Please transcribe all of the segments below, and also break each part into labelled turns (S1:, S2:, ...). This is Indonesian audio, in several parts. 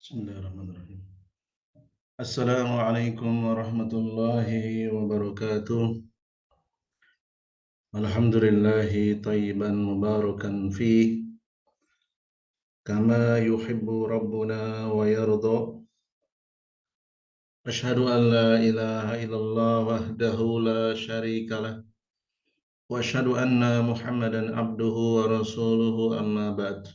S1: Bismillahirrahmanirrahim. Assalamualaikum warahmatullahi wabarakatuh. Alhamdulillahi tayyiban mubarakan fi kama yuhibbu rabbuna wa yarda. Ashhadu an la ilaha illallah wahdahu la syarika lah wa ashhadu anna Muhammadan abduhu wa rasuluhu amma ba'd.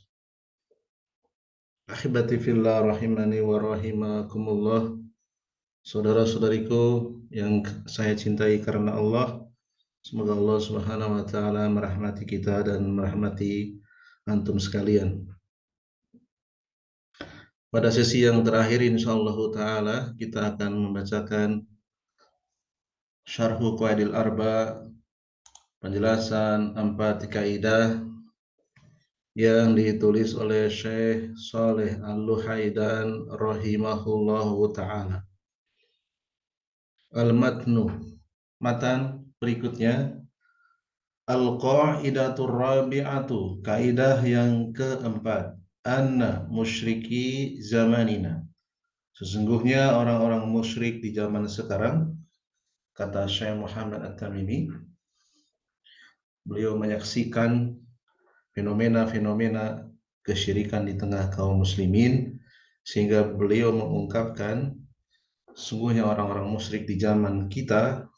S1: Ahibati fillah rahimani wa rahimakumullah. Saudara-saudariku yang saya cintai karena Allah, semoga Allah Subhanahu wa taala merahmati kita dan merahmati antum sekalian. Pada sesi yang terakhir insyaallah taala kita akan membacakan Syarhu Qawaidil Arba, penjelasan 4 kaidah yang ditulis oleh Syekh Shalih Al-Luhaidan rahimahullahu taala. Al-matnu, matan berikutnya. Al-qaidatur rabi'atu, kaidah yang keempat. Anna musyriki zamanina, sesungguhnya orang-orang musyrik di zaman sekarang, kata Syekh Muhammad At-Tamimi, beliau menyaksikan fenomena-fenomena kesyirikan di tengah kaum muslimin, sehingga beliau mengungkapkan sungguhnya orang-orang musyrik di zaman kita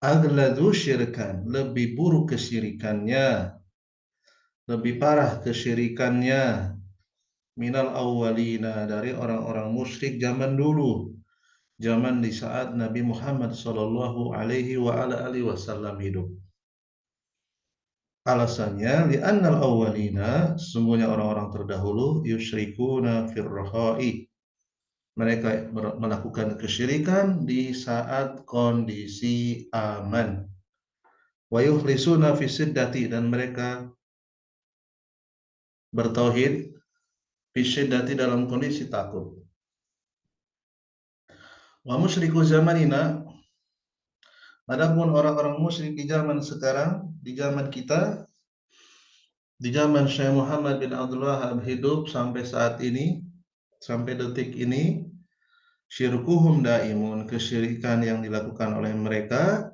S1: aghladu syirkan, lebih buruk kesyirikannya, lebih parah kesyirikannya minal awwalina, dari orang-orang musyrik zaman dulu, zaman di saat Nabi Muhammad sallallahu alaihi wa ala alihi wasallam hidup. Alasannya li'annal awwalina, sesungguhnya orang-orang terdahulu yusyrikuna firrakhai, mereka melakukan kesyirikan di saat kondisi aman. Wa yukhlisuna fi siddati, dan mereka bertauhid fi siddati, dalam kondisi takut. Wa musyriku zamanina, adapun orang-orang musyrik di zaman sekarang, di zaman kita, di zaman Syekh Muhammad bin Abdul Wahhab hidup sampai saat ini, sampai detik ini, syirkuhum daimun, kesyirikan yang dilakukan oleh mereka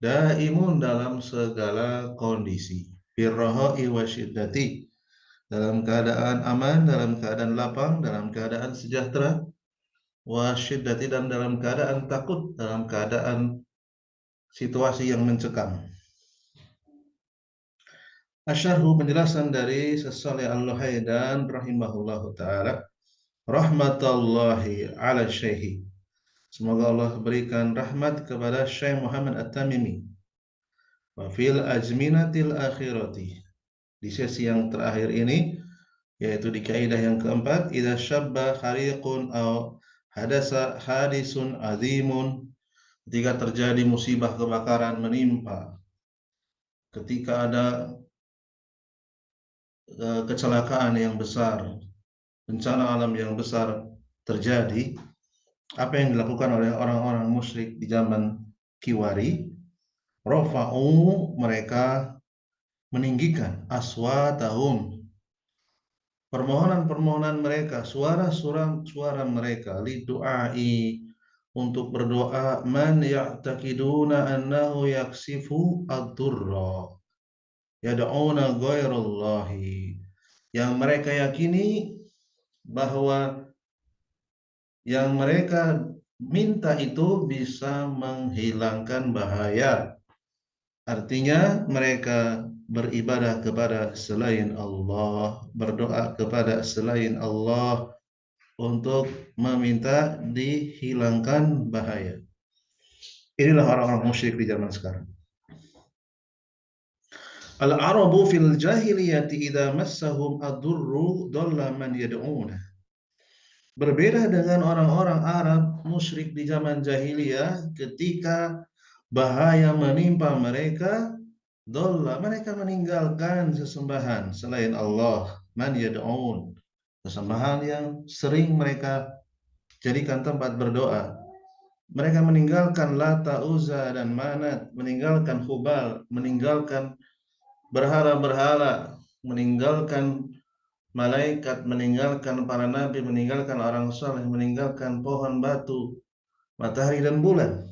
S1: daimun, dalam segala kondisi, firraha'i wa syiddati, dalam keadaan aman, dalam keadaan lapang, dalam keadaan sejahtera, wa syiddati, dan dalam keadaan takut, dalam keadaan situasi yang mencekam. Asyarhu, penjelasan dari Shalih Al-Luhaidan rahimahullahu taala, rahmatullahi ala syekhi, semoga Allah berikan rahmat kepada Syekh Muhammad At-Tamimi. Wa fil azminatil akhirati, di sesi yang terakhir ini, yaitu di kaidah yang keempat, idza syabba khariqun aw hadasa hadisun azimun, ketika terjadi musibah kebakaran menimpa, ketika ada kecelakaan yang besar, bencana alam yang besar terjadi, apa yang dilakukan oleh orang-orang musyrik di zaman Kiwari? Rafa'u, mereka meninggikan aswatahum, permohonan-permohonan mereka, suara mereka, lidu'ai, untuk berdoa, man ya'taqiduna annahu yaksifu ad-durra yad'una ghairallahi, yang mereka yakini bahwa yang mereka minta itu bisa menghilangkan bahaya. Artinya mereka beribadah kepada selain Allah, berdoa kepada selain Allah untuk meminta dihilangkan bahaya. Inilah orang-orang musyrik di zaman sekarang. Al-Arabu fil jahiliyati idza massahum ad-durru dhalla man yad'una. Berbeda dengan orang-orang Arab musyrik di zaman jahiliyah, ketika bahaya menimpa mereka, dhalla, mereka meninggalkan sesembahan selain Allah, man yad'un, sesembahan yang sering mereka jadikan tempat berdoa. Mereka meninggalkan Lata, Uzza, dan Manat, meninggalkan Hubal, meninggalkan berhala-berhala, meninggalkan malaikat, meninggalkan para nabi, meninggalkan orang saleh, meninggalkan pohon, batu, matahari dan bulan.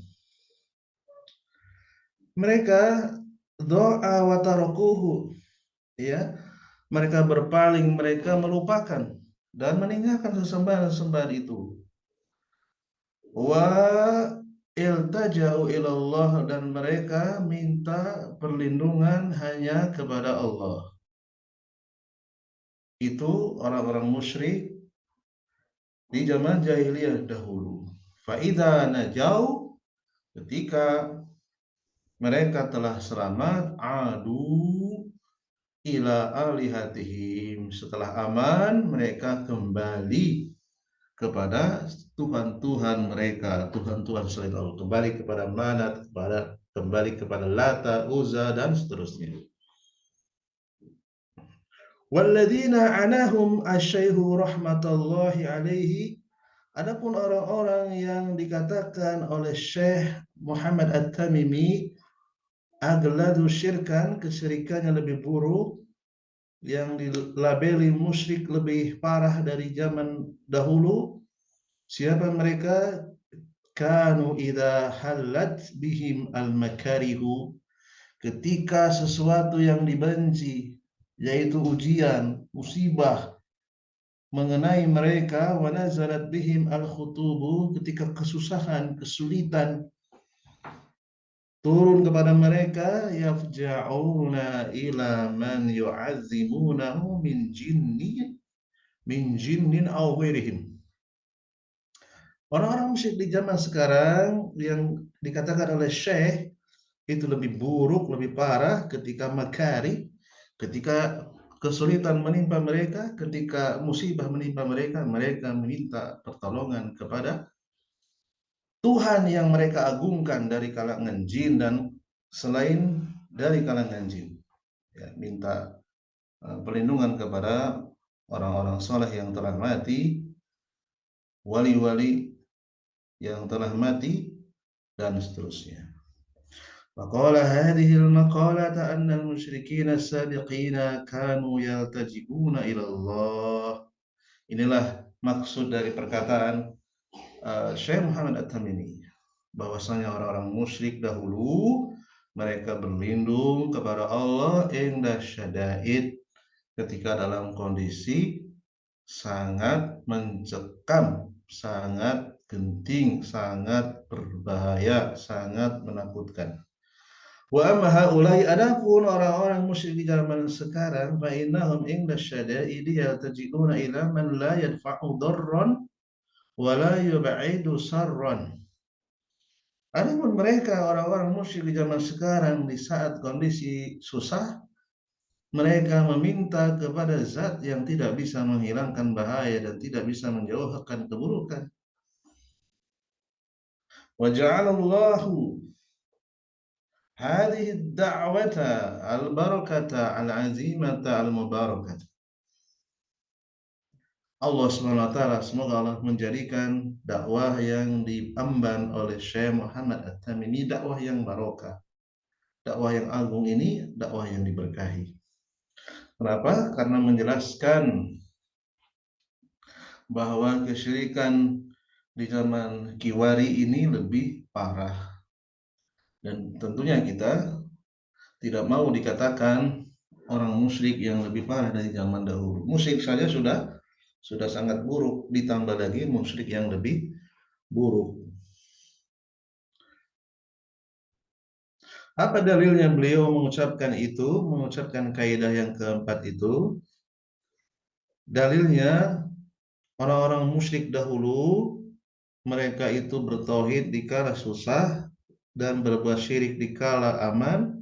S1: Mereka doa wa tarakuhu, ya, mereka berpaling, mereka melupakan dan meninggalkan sesembahan-sesembahan itu. Wa iltaja'u ilallah, dan mereka minta perlindungan hanya kepada Allah. Itu orang-orang musyrik di zaman jahiliyah dahulu. Fa'idha najau, ketika mereka telah selamat, adu ila alihatihim, setelah aman mereka kembali kepada Tuhan-Tuhan mereka, Tuhan-Tuhan selain Allah, kembali kepada Manat, kembali kepada Lata, Uzza dan seterusnya. Walladzina anahum asyaihu rahmatullahi alaihi, adapun orang-orang yang dikatakan oleh Syekh Muhammad At-Tamimi agladu syirkan, kesyirikannya lebih buruk, yang dilabeli musyrik lebih parah dari zaman dahulu. Siapa mereka? Kanu idza halat bihim al-makarihu, ketika sesuatu yang dibenci, yaitu ujian, musibah, mengenai mereka, wa nazalat bihim al-khutubu, ketika kesusahan, kesulitan turun kepada mereka, yafja'una ila man yu'azzimunahu min jinnin aw ghairihim. Orang-orang musyrik di zaman sekarang yang dikatakan oleh Syekh itu lebih buruk, lebih parah ketika makari, ketika kesulitan menimpa mereka, ketika musibah menimpa mereka, mereka meminta pertolongan kepada Tuhan yang mereka agungkan dari kalangan jin dan selain dari kalangan jin. Ya, minta perlindungan kepada orang-orang soleh yang telah mati, wali-wali yang telah mati, dan seterusnya. Faqala hadhihi al-maqalata anna al-musyrikin as-sabiqina kanu yaltaji'una ila Allah. Inilah maksud dari perkataan Syekh Muhammad At-Tamimi, bahwasanya orang-orang musyrik dahulu mereka berlindung kepada Allah inda syada'id, ketika dalam kondisi sangat mencekam, sangat genting, sangat berbahaya, sangat menakutkan. Wa amma haula'i, adapun orang-orang musyrik di zaman sekarang, fa innahum inda syada'idi yaltaji'una ila man la yadfa'u darran wa la yub'idu sarran. Adapun mereka orang-orang musyrik di zaman sekarang, di saat kondisi susah, mereka meminta kepada zat yang tidak bisa menghilangkan bahaya dan tidak bisa menjauhkan keburukan. Wa ja'alallahu hadhihi ad-da'wata al-barakata al-azimata al-mubarakata. Allah SWT, semoga Allah menjadikan dakwah yang diemban oleh Syekh Muhammad At-Tamimi dakwah yang barokah, dakwah yang agung ini, dakwah yang diberkahi. Kenapa? Karena menjelaskan bahwa kesyirikan di zaman Kiwari ini lebih parah, dan tentunya kita tidak mau dikatakan orang musyrik yang lebih parah dari zaman dahulu. Musyrik saja sudah sangat buruk, ditambah lagi musyrik yang lebih buruk. Apa dalilnya beliau mengucapkan itu, mengucapkan kaidah yang keempat itu? Dalilnya, orang-orang musyrik dahulu mereka itu bertauhid di kala susah dan berbuat syirik di kala aman.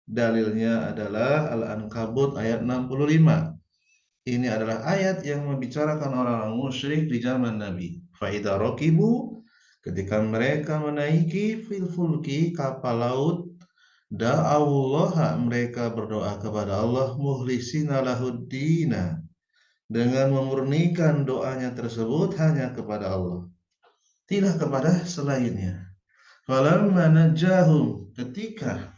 S1: Dalilnya adalah Al-Ankabut ayat 65. Ini adalah ayat yang membicarakan orang-orang musyrik di zaman Nabi. Faida rokibu, ketika mereka menaiki fil fulki, kapal laut, da'awullaha, mereka berdoa kepada Allah, muhlisina lahuddina, dengan memurnikan doanya tersebut hanya kepada Allah, tidak kepada selainnya. Falamma najahum, ketika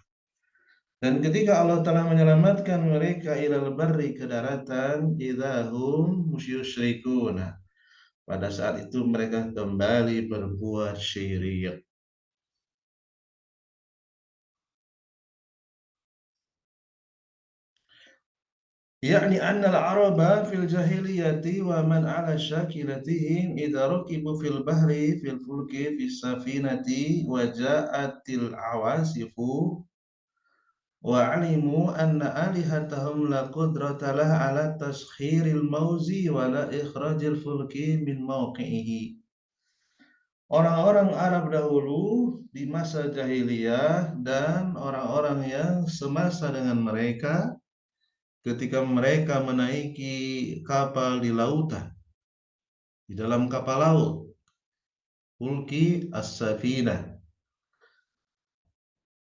S1: Dan ketika Allah telah menyelamatkan mereka ilal barri ke daratan, idahum yusyrikuna. Pada saat itu mereka kembali berbuat syirik. Yani anna al-araba fil jahiliyati wa man ala syakilatihim idza rakibu fil bahri fil fulki fis safinati wa ja'atil awasifu wa alimu anna alihatahum la qudrata lah ala taskhiril mauzi wa la ikhrajil fulki min mawqi'ihi. Orang-orang Arab dahulu di masa jahiliyah dan orang-orang yang semasa dengan mereka ketika mereka menaiki kapal di lautan, di dalam kapal laut, fulki as-safinah,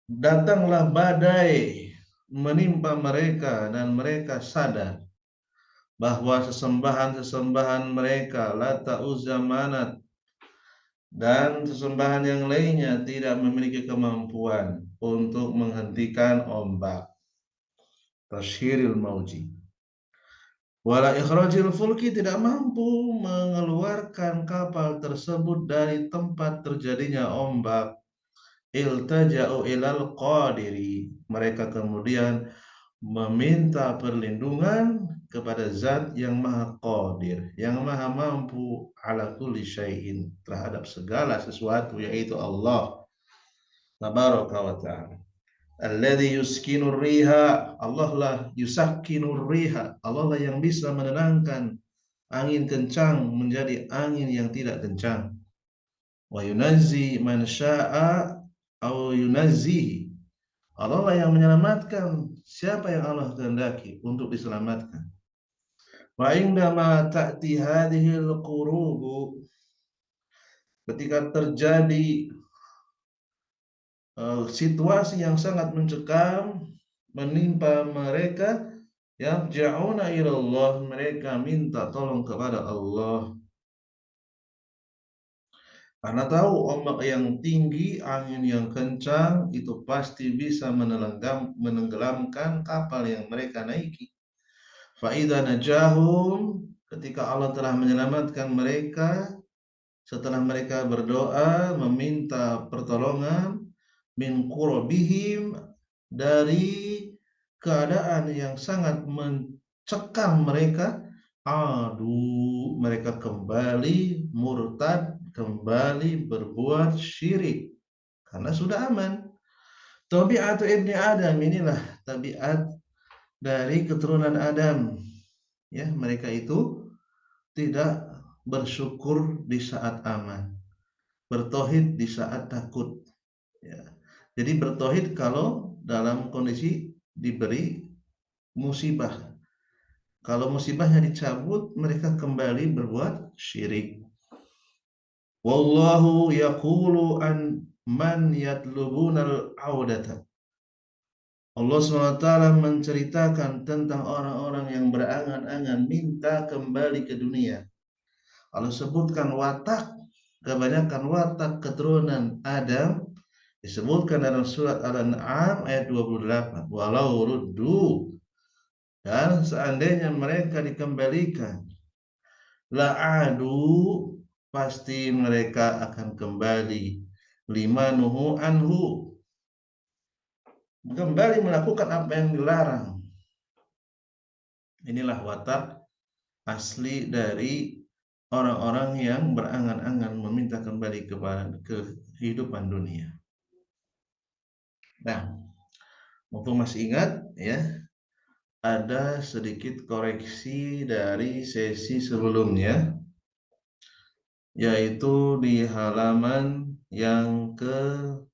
S1: datanglah badai menimpa mereka dan mereka sadar bahwa sesembahan-sesembahan mereka Lata, Uzza, Manat dan sesembahan yang lainnya tidak memiliki kemampuan untuk menghentikan ombak, tashiril mauji. Wala ikhrajil fulki, tidak mampu mengeluarkan kapal tersebut dari tempat terjadinya ombak. Iltaja'u ilal qadiri, mereka kemudian meminta perlindungan kepada zat yang maha qadir, yang maha mampu ala kulli syai'in, terhadap segala sesuatu, yaitu Allah tabaraka wa ta'ala. Alladzi yuskinur riha, Allah lah yusakkinur riha, Allah lah yang bisa menenangkan angin kencang menjadi angin yang tidak kencang. Wa yunazzi man syaa au yunazzihi, Allah lah yang menyelamatkan siapa yang Allah kehendaki untuk diselamatkan. Wa indama ta'ti hadhil qurubu, ketika terjadi situasi yang sangat mencekam menimpa mereka, yarja'una ilallah, mereka minta tolong kepada Allah. Karena tahu ombak yang tinggi, angin yang kencang itu pasti bisa menenggelamkan kapal yang mereka naiki. Fa'idha najahum, ketika Allah telah menyelamatkan mereka, setelah mereka berdoa meminta pertolongan, min qurabihim, dari keadaan yang sangat mencekam mereka, mereka kembali murtad, kembali berbuat syirik karena sudah aman. Tabi'atu ibni Adam, inilah tabiat dari keturunan Adam, ya, mereka itu tidak bersyukur di saat aman, bertauhid di saat takut, ya. Jadi bertauhid kalau dalam kondisi diberi musibah, kalau musibahnya dicabut mereka kembali berbuat syirik. Wallahu yaqulu an man yatlubunal audata, Allah SWT menceritakan tentang orang-orang yang berangan-angan minta kembali ke dunia. Allah sebutkan watak, kebanyakan watak keturunan Adam disebutkan dalam surat Al-An'am ayat 28. Walau ruddu, dan seandainya mereka dikembalikan, la'adu, pasti mereka akan kembali, lima nuhu anhu, kembali melakukan apa yang dilarang. Inilah watak asli dari orang-orang yang berangan-angan meminta kembali kepada kehidupan dunia. Nah, mumpung masih ingat, ya, ada sedikit koreksi dari sesi sebelumnya, yaitu di halaman yang ke-20,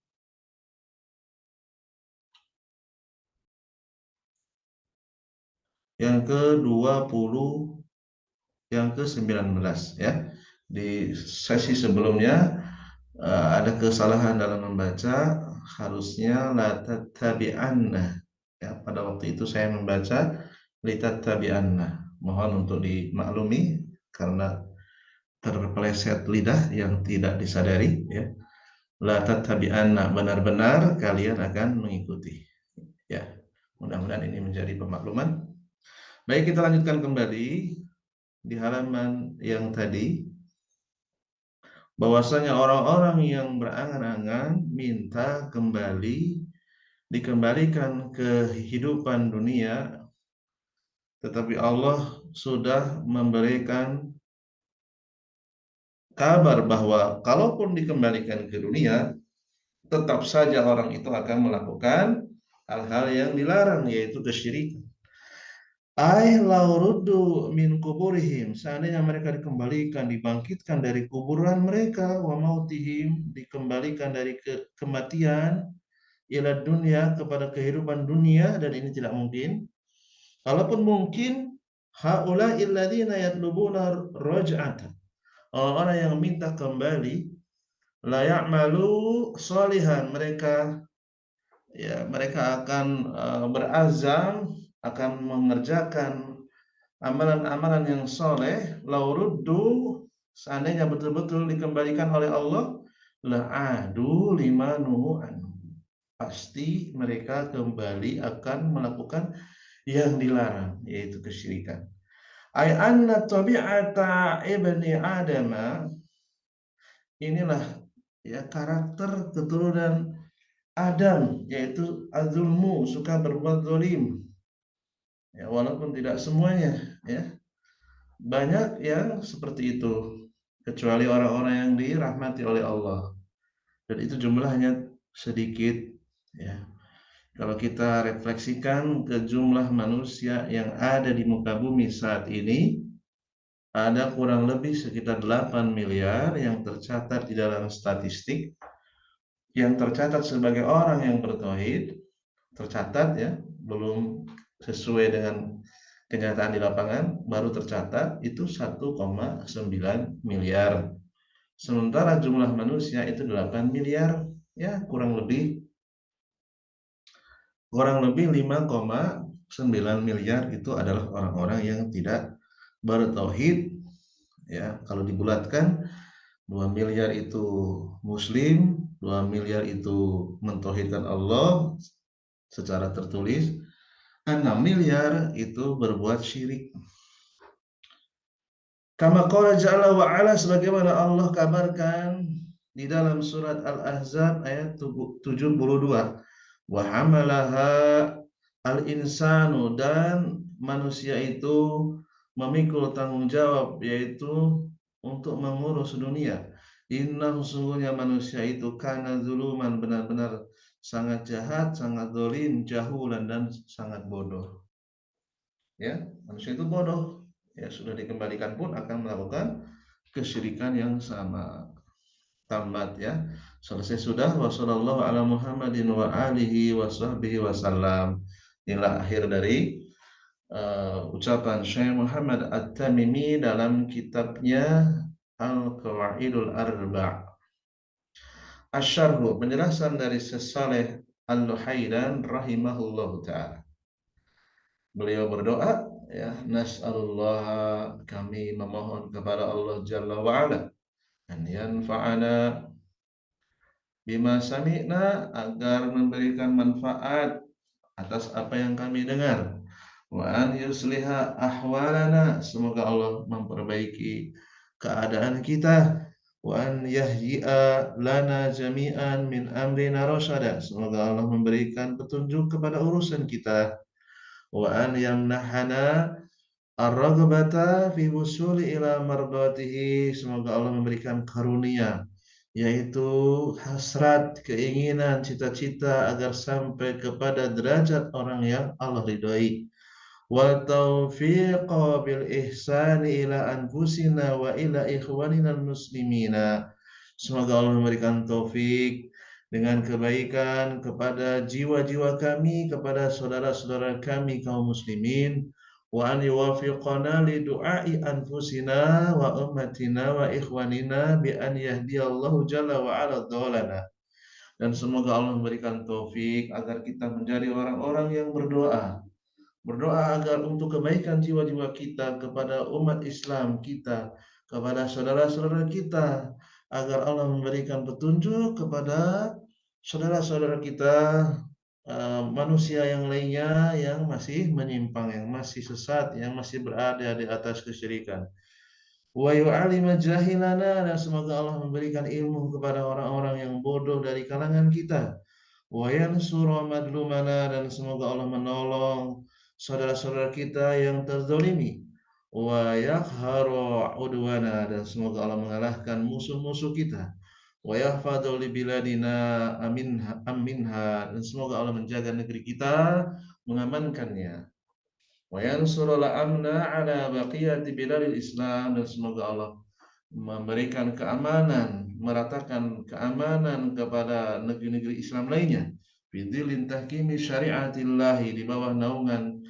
S1: yang ke-19, ya. Di sesi sebelumnya ada kesalahan dalam membaca, harusnya la tattabi'anna, ya. Pada waktu itu saya membaca litattabi'anna. Mohon untuk dimaklumi karena terpeleset lidah yang tidak disadari, ya. La tattabi'anna, benar-benar kalian akan mengikuti, ya. Mudah-mudahan ini menjadi pemakluman. Baik, kita lanjutkan kembali di halaman yang tadi, bahwasanya orang-orang yang berangan-angan minta dikembalikan ke kehidupan dunia, tetapi Allah sudah memberikan kabar bahwa kalaupun dikembalikan ke dunia, tetap saja orang itu akan melakukan hal-hal yang dilarang, yaitu kesyirikan. Ai laurudu min kuburihim, seandainya mereka dikembalikan, dibangkitkan dari kuburan mereka, wa mautihim, dikembalikan dari kematian, ila dunia, kepada kehidupan dunia, dan ini tidak mungkin. Kalaupun mungkin, haula illadzina yatlubuna raj'ata, orang-orang yang minta kembali, la ya'malu sholihan, mereka akan berazam, akan mengerjakan amalan-amalan yang soleh. Lauruddu, seandainya betul-betul dikembalikan oleh Allah, la adu lima nuhu anhu, pasti mereka kembali akan melakukan yang dilarang, yaitu kesyirikan. Ay anna tabi'ata ibni adama, inilah ya karakter keturunan Adam, yaitu azulmu, suka berbuat zalim. Ya, walaupun tidak semuanya, ya. Banyak yang seperti itu, kecuali orang-orang yang dirahmati oleh Allah. Dan itu jumlahnya sedikit, ya. Kalau kita refleksikan ke jumlah manusia yang ada di muka bumi saat ini, ada kurang lebih sekitar 8 miliar yang tercatat di dalam statistik, yang tercatat sebagai orang yang bertauhid, tercatat ya, belum sesuai dengan kenyataan di lapangan, baru tercatat itu 1,9 miliar. Sementara jumlah manusia itu 8 miliar, ya kurang lebih 5,9 miliar itu adalah orang-orang yang tidak bertauhid. Ya, kalau dibulatkan 2 miliar itu muslim, 2 miliar itu mentauhidkan Allah secara tertulis, 6 miliar itu berbuat syirik. Kama qala jalla wa ala, sebagaimana Allah kabarkan di dalam surat Al-Ahzab ayat 72. Wa hamalaha al-insanu, dan manusia itu memikul tanggung jawab, yaitu untuk mengurus dunia. Innahu, sesungguhnya manusia itu kana zuluman, benar-benar sangat jahat, sangat zalim, jahulan, dan sangat bodoh. Ya, manusia itu bodoh. Ya, sudah dikembalikan pun akan melakukan kesyirikan yang sama. Tamat ya. Selesai sudah. Wassallallahu ala Muhammadin wa alihi wa sahbihi wasallam. Inilah akhir dari ucapan Syekh Muhammad At-Tamimi dalam kitabnya Al-Qawaidul Arba'. Asyarhu, penjelasan dari Saleh Al-Luhaidan rahimahullahu ta'ala. Beliau berdoa, ya, nas'alullah, kami memohon kepada Allah Jalla wa'ala, an yanfa'ana bima sami'na, agar memberikan manfaat atas apa yang kami dengar. Wa an yusliha ahwalana, semoga Allah memperbaiki keadaan kita. Wa an yahyi'a lana jami'an min amrina rasyada, semoga Allah memberikan petunjuk kepada urusan kita. Wa an yamnahana ar-raghbata fi wusuli ila mardatihi, semoga Allah memberikan karunia, yaitu hasrat, keinginan, cita-cita agar sampai kepada derajat orang yang Allah ridhoi. Wa taufiqa bil ihsani ila anfusina wa ila ikhwanina muslimina, semoga Allah memberikan taufik dengan kebaikan kepada jiwa-jiwa kami, kepada saudara-saudara kami kaum muslimin. Wa an yuwafiqana li du'ai anfusina wa ummatina wa ikhwanina bi an yahdiyallahu jalla wa ala dhalana, dan semoga Allah memberikan taufik agar kita menjadi orang-orang yang berdoa agar untuk kebaikan jiwa-jiwa kita, kepada umat Islam kita, kepada saudara-saudara kita, agar Allah memberikan petunjuk kepada saudara-saudara kita manusia yang lainnya yang masih menyimpang, yang masih sesat, yang masih berada di atas kesyirikan. Wa yu'alima jahilana, dan semoga Allah memberikan ilmu kepada orang-orang yang bodoh dari kalangan kita. Wa yansura madlumana, dan semoga Allah menolong saudara-saudara kita yang terzalimi. Wa yaqharu udwana, dan semoga Allah mengalahkan musuh-musuh kita. Wa yahfadhu li biladina aminha, dan semoga Allah menjaga negeri kita, mengamankannya. Wa yansurul amna ala baqiyati biladil Islam, dan semoga Allah memberikan keamanan, meratakan keamanan kepada negeri-negeri Islam lainnya. Bidilin tahkimi syariatillahi, di bawah naungan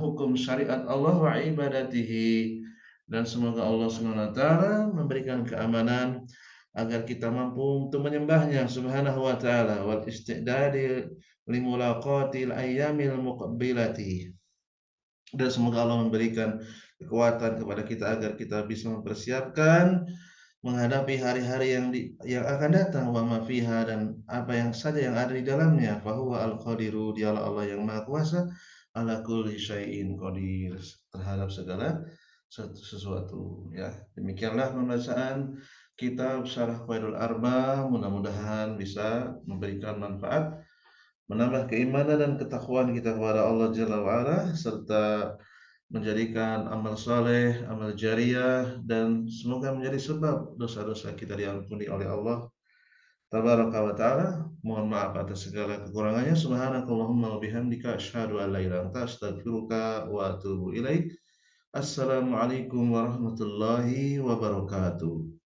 S1: hukum syariat Allah wa ibadatihi, dan semoga Allah SWT memberikan keamanan agar kita mampu untuk menyembahnya subhanahu wa ta'ala, wal istidadi limulaqatil ayyamil muqabbilati, dan semoga Allah memberikan kekuatan kepada kita agar kita bisa mempersiapkan menghadapi hari-hari yang akan datang, wa ma fiha, dan apa yang saja yang ada di dalamnya. Fa huwa al-qadiru, dialah Allah yang Maha Kuasa, ala kulli syai'in qadir, terhadap segala sesuatu, ya. Demikianlah pembacaan kitab Syarah Qawaidul Arba, mudah-mudahan bisa memberikan manfaat, menambah keimanan dan ketakwaan kita kepada Allah Jalla wa'ala, serta menjadikan amal saleh, amal jariah, dan semoga menjadi sebab dosa-dosa kita diampuni oleh Allah Tabaraka wa ta'ala. Mohon maaf atas segala kekurangannya. Subhanakallahumma wa bihamdika asyhadu an la ilaha illa anta astaghfiruka wa atubu ilaik. Assalamualaikum warahmatullahi wabarakatuh.